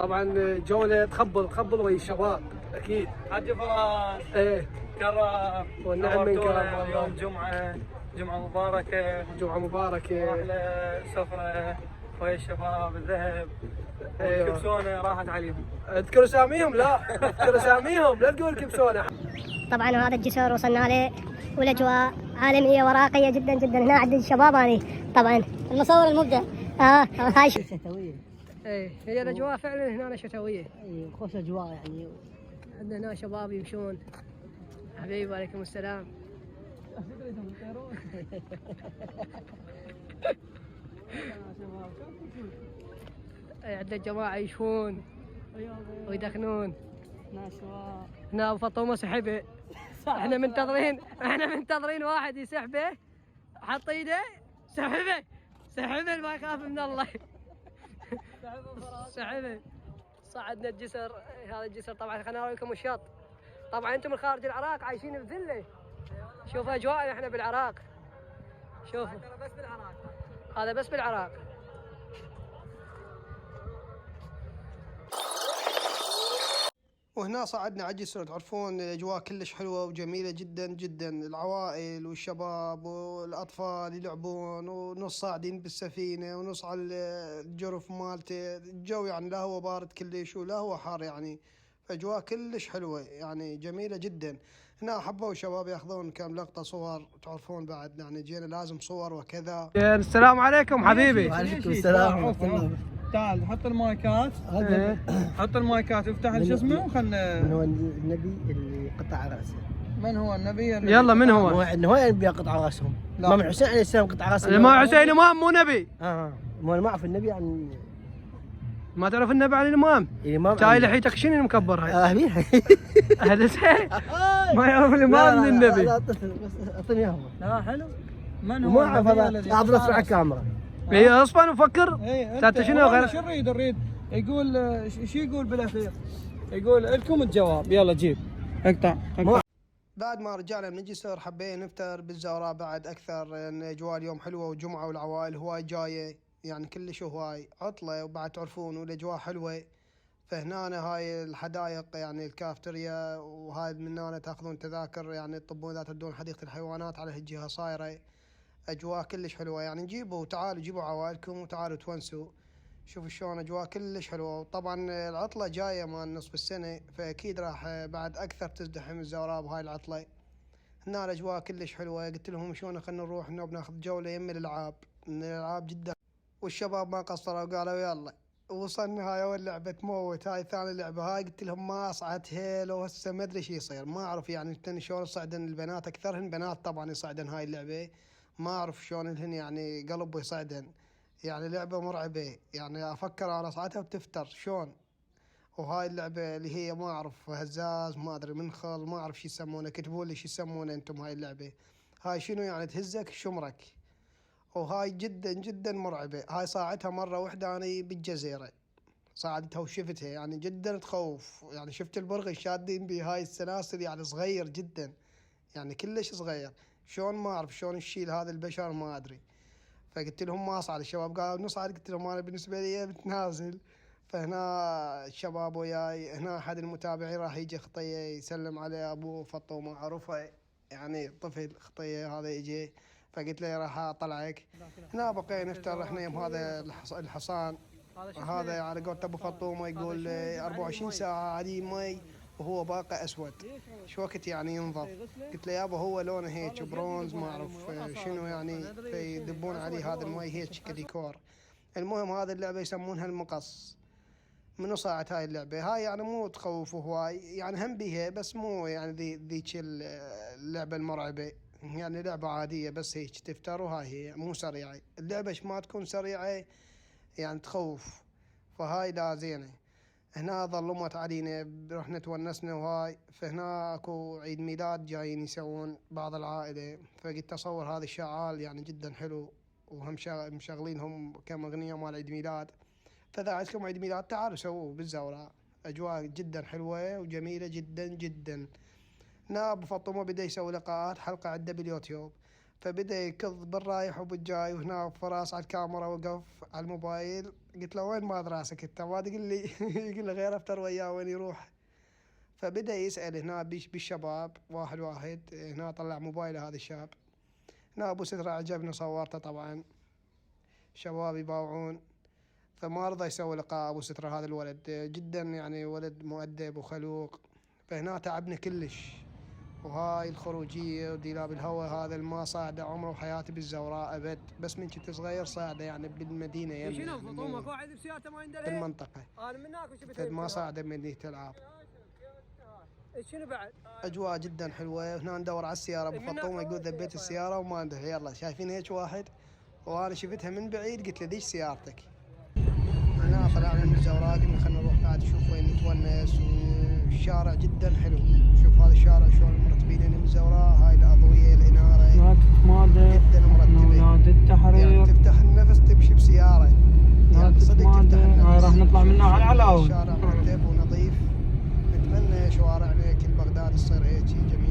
طبعا جولة تخبل ويا الشباب اكيد. حج فراس ايه كرم والنعم من كرم. اليوم جمعة مباركة، جمعة مباركة. أحلى سفرة ويا الشباب الذهب. ايوه كبسونة راحت عليهم. اذكر اساميهم، لا اذكر اساميهم، لا تقول كبسونة. طبعا هذا الجسر وصلنا له والاجواء عالميه وراقيه جدا جدا. هنا عند الشباب هذه طبعا المصور المبدع. هاي شتوية. ايه هي الاجواء فعلا هنا شتوية. اي خوش اجواء يعني. عندنا هنا شباب يمشون. حبيبي وعليكم السلام. عندنا جماعة يشوون ويدخنون. هنا ابو فطومه سحبه. احنا منتظرين واحد يسحبه، حط ايده سحبه ما يخاف من الله. سحبه. صعدنا الجسر. هذا الجسر طبعا خلينا اوريكم الشط. طبعا انتم من خارج العراق عايشين بذله. شوفوا اجواءنا احنا بالعراق. شوفوا بس بالعراق. هذا بس بالعراق. وهنا صعدنا على الجسر. تعرفون الاجواء كلش حلوه وجميله جدا جدا. العوائل والشباب والاطفال يلعبون، ونص صاعدين بالسفينه ونص على الجرف مالته. الجو يعني لا هو بارد كلش ولا هو حار يعني. اجواء كلش حلوه يعني جميله جدا. هنا حبوا الشباب ياخذون كم لقطه صور. تعرفون بعد يعني جينا لازم صور وكذا. السلام عليكم حبيبي. وعليكم السلام ورحمة الله. تعال حط المايكات، حط المايكات وافتح شو اسمه وخلنا. من هو النبي اللي قطع راسه؟ من هو النبي يلا من هو؟ هو الانبياء قطع راسهم. امام الحسين عليه السلام قطع راسه. الامام حسين امام مو نبي. ما اعرف النبي عن. ما تعرف النبي عن الامام؟ الامام جاي لحيتك شنو المكبر هاي؟ مين؟ هذا ما يعرف الامام من النبي. لا طفل بس اعطني اياه. لا حلو. من هو؟ ما اعرف هذا. اعرف على الكاميرا. اي اصلا وفكر. انت شنو غير؟ شو نريد يقول شو يقول بالاخير؟ يقول لكم الجواب. يلا جيب اقطع. بعد ما رجعنا من الجسر حبينا نفطر بالزهراء بعد اكثر، لان اجواء اليوم حلوه وجمعه والعوائل هواي جايه يعني كلش هواي عطله. وبعد تعرفون والاجواء حلوه. فهنا هاي الحدائق يعني الكافتريا، وهاي من هنا تاخذون تذاكر يعني تطبون اذا تردون حديقه الحيوانات على هالجهه صايره. اجواء كلش حلوه يعني. تعالوا جيبوا عوائلكم وتعالوا تونسوا. شوفوا شلون اجواء كلش حلوه. وطبعا العطله جايه مال نصف السنه، فاكيد راح بعد اكثر تزدحم الزوراء بهاي العطله. هنا الاجواء كلش حلوه. قلت لهم شلون خلينا نروح بناخذ جوله يم الالعاب. الالعاب جدا. والشباب ما قصروا قالوا يلا. وصلنا هاي اول لعبه تموت. هاي ثاني لعبه. هاي قلت لهم ما صعدت هيل وهسه ما ادري شو يصير. ما اعرف يعني شلون صعدن البنات. اكثرهن بنات طبعا يصعدن هاي اللعبه. ما اعرف شلون الهن يعني قلب يصعدن. يعني لعبه مرعبه يعني. افكر انا صعدتها بتفتر شلون. وهاي اللعبه اللي هي ما اعرف هزاز ما ادري منخل ما اعرف شو يسمونه. كتبوا لي شو يسمونه انتم هاي اللعبه. هاي شنو يعني تهزك شمرك. وهاي جدا جدا مرعبه. هاي صاعدتها مره واحده انا بالجزيره. صعدتها وشفتها يعني جدا تخوف يعني. شفت البرغي شادين بهاي السلاسل يعني صغير جدا يعني كلش صغير. شلون ما اعرف شلون يشيل هذا البشر ما ادري. فقلت لهم ما اصعد. الشباب قالوا نصعد. قلت لهم انا بالنسبه لي بتنازل. فهنا الشباب وياي. هنا احد المتابعين راح يجي خطيه يسلم على ابو فطومه اعرفه يعني طفل خطيه هذا يجي. فقلت له راح اطلعك. هنا بقينا نفطر احنا يوم هذا الحصان. هذا على قولة ابو فطومه يقول 24 ساعه عليه مي وهو باقي اسود. شو وقت يعني ينظف. قلت له يابا هو لونه هيك برونز ما اعرف شنو يعني. فيدبون عليه هذا المي هيك كديكور. المهم هذه اللعبه يسمونها المقص. منو صاعد هاي اللعبه. هاي يعني مو تخوف هواي يعني هم بيها بس مو يعني ذيك اللعبه المرعبه. يعني لعبه عاديه بس هيك تفتر. وهاي هي مو سريعه. اللعبه ما تكون سريعه يعني تخوف. فهاي لا زينه. هنا ظلمت علينا رحنا تونسنا وهاي. فهنا اكو عيد ميلاد جايين يسوون بعض العائله. فقلت اصور هذا الشعال يعني جدا حلو. وهم مشغلينهم كم اغنيه مال عيد ميلاد. فاذا عندكم عيد ميلاد تعالوا سووه بالزوراء. اجواء جدا حلوه وجميله جدا جدا. هنا ابو فطومه بدا يسوي لقاءات حلقه عنده باليوتيوب. فبدا يكض بالرايح وبالجاي. وهنا فراس على الكاميرا وقف على الموبايل قلت له وين ماض راسك انت ما تقول لي يقول لي غير افطر وياه وين يروح. فبدأ يسأل هنا بالشباب واحد واحد. هنا طلع موبايله هذا الشاب. هنا ابو سترة عجبني صورته طبعا. شباب يباوعون. فما رضى يسوي لقاء ابو سترة هذا الولد جدا يعني ولد مؤدب وخلوق. فهنا تعبنا كلش. وهاي الخروجية وديلاب الهوا هذا ما صاعده عمره وحياتي بالزوراء ابد. بس من كنت صغير صاعده يعني بالمدينة شنو يمنا فطومه قاعد بسيارته ما يندلع بالمنطقة. انا من هناك وشفت فما صاعده من تلعب. شنو بعد؟ اجواء جدا حلوه. هنا ندور على السياره. ابو فطومه يقول ذبيت السياره وما عنده. يلا شايفين هيك واحد وانا شفتها من بعيد قلت له ليش سيارتك. هنا طلعنا من الزوراء قلنا خلينا نروح بعد نشوف وين نتونس. والشارع جدا حلو. شوف هذا الشارع شلون مرتبين من الزوراء. هاي الاضويه الاناره لا تتمادى جدا مرتبه. اولاد التحرير يعني تفتح النفس تمشي بسياره. لا يعني صدق تفتح تتمادى. النفس. راح نطلع منها على العلاوي. الشارع مرتب ونظيف. نتمنى شوارعنا كل بغداد تصير هيك جميله.